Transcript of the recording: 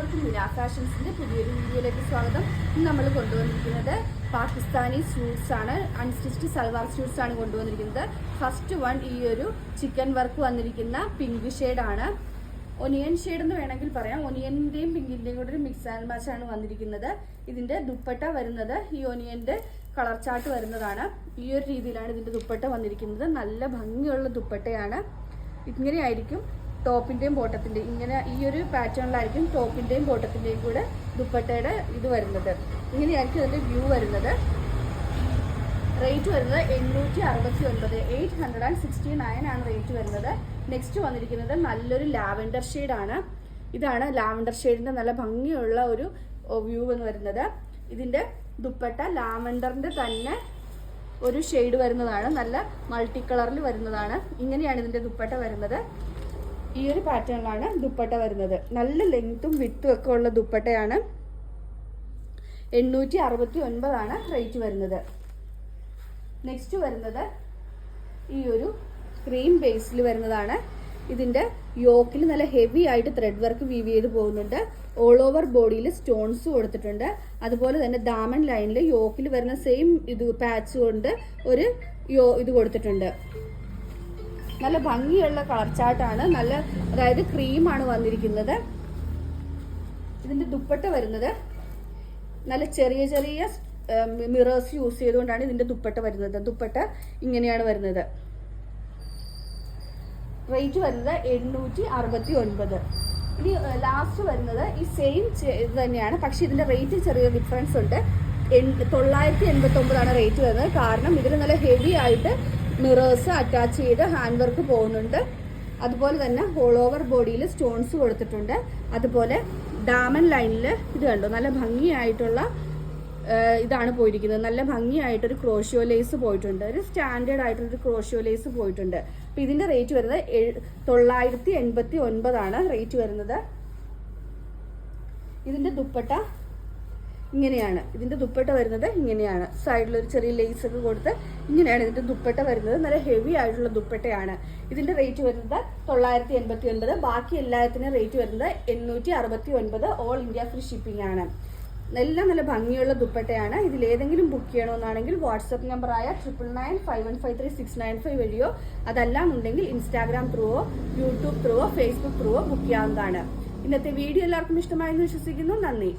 എല്ലാവർക്കും മിന ഫാഷൻസിന്റെ പുതിയൊരു വീഡിയോയിലേക്ക് സ്വാഗതം. ഇന്ന് നമ്മൾ കൊണ്ടുവന്നിരിക്കുന്നത് പാകിസ്ഥാനി സ്യൂട്ട്സ് ആണ്, അൺസ്റ്റിച്ച്ഡ് സൽവാർ സ്യൂട്ട്സ് ആണ് കൊണ്ടുവന്നിരിക്കുന്നത്. ഫസ്റ്റ് വൺ ഈ ഒരു ചിക്കൻ വർക്ക് വന്നിരിക്കുന്ന പിങ്ക് ഷെയ്ഡാണ്, ഒനിയൻ ഷെയ്ഡ് എന്ന് വേണമെങ്കിൽ പറയാം. ഒനിയന്റെയും പിങ്കിന്റെയും കൂടെ ഒരു മിക്സ് ആൻഡ് മാച്ച് ആണ് വന്നിരിക്കുന്നത്. ഇതിന്റെ ദുപ്പട്ട വരുന്നത് ഈ ഒനിയന്റെ കളർ ചാർട്ട് വരുന്നതാണ്. ഈ ഒരു രീതിയിലാണ് ഇതിന്റെ ദുപ്പട്ട വന്നിരിക്കുന്നത്. നല്ല ഭംഗിയുള്ള ദുപ്പട്ടയാണ്. ഇങ്ങനെയായിരിക്കും ടോപ്പിന്റെയും ബോട്ടത്തിന്റെയും, ഇങ്ങനെ ഈ ഒരു പാറ്റേണിലായിരിക്കും ടോപ്പിന്റെയും ബോട്ടത്തിന്റെയും കൂടെ ദുപ്പട്ടയുടെ ഇത് വരുന്നത്. ഇങ്ങനെയായിരിക്കും അതിന്റെ വ്യൂ വരുന്നത്. റേറ്റ് വരുന്നത് 869, 869 ആണ് റേറ്റ് വരുന്നത്. നെക്സ്റ്റ് വന്നിരിക്കുന്നത് നല്ലൊരു ലാവൻഡർ ഷെയ്ഡാണ്. ഇതാണ് ലാവൻഡർ ഷെയ്ഡിന്റെ നല്ല ഭംഗിയുള്ള ഒരു വ്യൂ എന്ന് വരുന്നത്. ഇതിന്റെ ദുപ്പട്ട ലാവൻഡറിന്റെ തന്നെ ഒരു ഷെയ്ഡ് വരുന്നതാണ്, നല്ല മൾട്ടി കളറിൽ വരുന്നതാണ്. ഇങ്ങനെയാണ് ഇതിന്റെ ദുപ്പട്ട വരുന്നത്. ഈ ഒരു പാറ്റേണിലാണ് ദുപ്പട്ട വരുന്നത്. നല്ല ലെങ്ത്തും വിത്തും ഒക്കെ ഉള്ള ദുപ്പട്ടയാണ്. 869 ആണ് റേറ്റ് വരുന്നത്. നെക്സ്റ്റ് വരുന്നത് ഈ ഒരു ക്രീം ബേസിൽ വരുന്നതാണ്. ഇതിന്റെ യോക്കിൽ നല്ല ഹെവി ആയിട്ട് ത്രെഡ് വർക്ക് വീവ് ചെയ്ത് പോകുന്നുണ്ട്. ഓൾ ഓവർ ബോഡിയിൽ സ്റ്റോൺസ് കൊടുത്തിട്ടുണ്ട്. അതുപോലെ തന്നെ ദാമൻ ലൈനിൽ യോക്കിൽ വരുന്ന സെയിം ഇത് പാച്ച് കൊണ്ട് ഒരു ഇത് കൊടുത്തിട്ടുണ്ട്. നല്ല ഭംഗിയുള്ള കളർ ചാർട്ടാണ്, നല്ല അതായത് ക്രീമാണ് വന്നിരിക്കുന്നത്. ഇതിന്റെ ദുപ്പട്ട വരുന്നത് നല്ല ചെറിയ ചെറിയ മിറേഴ്സ് യൂസ് ചെയ്തുകൊണ്ടാണ് ഇതിന്റെ ദുപ്പട്ട വരുന്നത്. ദുപ്പട്ട ഇങ്ങനെയാണ് വരുന്നത്. റേറ്റ് വരുന്നത് 869. ഇനി ലാസ്റ്റ് വരുന്നത് ഈ സെയിം ഇത് തന്നെയാണ്, പക്ഷെ ഇതിന്റെ റേറ്റ് ചെറിയ ഡിഫറൻസ് ഉണ്ട്. 989 ആണ് റേറ്റ് വരുന്നത്. കാരണം ഇതിൽ നല്ല ഹെവി ആയിട്ട് മിറേഴ്സ് അറ്റാച്ച് ചെയ്ത് ഹാൻഡ് വർക്ക് പോകുന്നുണ്ട്. അതുപോലെ തന്നെ ഓൾ ഓവർ ബോഡിയിൽ സ്റ്റോൺസ് കൊടുത്തിട്ടുണ്ട്. അതുപോലെ ഡാമൻ ലൈനിൽ ഇത് കണ്ടോ, നല്ല ഭംഗിയായിട്ടുള്ള ഇതാണ് പോയിരിക്കുന്നത്. നല്ല ഭംഗിയായിട്ടൊരു ക്രോഷ്യോ ലേസ് പോയിട്ടുണ്ട്, ഒരു സ്റ്റാൻഡേർഡ് ആയിട്ടൊരു ക്രോഷ്യോ ലേസ് പോയിട്ടുണ്ട്. അപ്പം ഇതിന്റെ റേറ്റ് വരുന്നത് 989 ആണ് റേറ്റ് വരുന്നത്. ഇതിന്റെ ദുപ്പട്ട ഇങ്ങനെയാണ്. ഇതിന്റെ ദുപ്പട്ട വരുന്നത് ഇങ്ങനെയാണ്, സൈഡിലൊരു ചെറിയ ലേസ് ഒക്കെ കൊടുത്ത് ഇങ്ങനെയാണ് ഇതിന്റെ ദുപ്പട്ട വരുന്നത്. നല്ല ഹെവി ആയിട്ടുള്ള ദുപ്പട്ടയാണ്. ഇതിന്റെ റേറ്റ് വരുന്നത് 989. ബാക്കി എല്ലാത്തിനും റേറ്റ് വരുന്നത് 869. ഓൾ ഇന്ത്യ ഫ്രീ ഷിപ്പിംഗ് ആണ്. എല്ലാം നല്ല ഭംഗിയുള്ള ദുപ്പട്ടയാണ്. ഇതിലേതെങ്കിലും ബുക്ക് ചെയ്യണമെന്നാണെങ്കിൽ വാട്സപ്പ് നമ്പറായ 9995135695 വഴിയോ അതല്ലാന്നുണ്ടെങ്കിൽ ഇൻസ്റ്റാഗ്രാം ത്രൂവോ യൂട്യൂബ് ത്രൂവോ ഫേസ്ബുക്ക് ത്രൂവോ ബുക്ക് ചെയ്യാവുന്നതാണ്. ഇന്നത്തെ വീഡിയോ എല്ലാവർക്കും ഇഷ്ടമായെന്ന് വിശ്വസിക്കുന്നു. നന്ദി.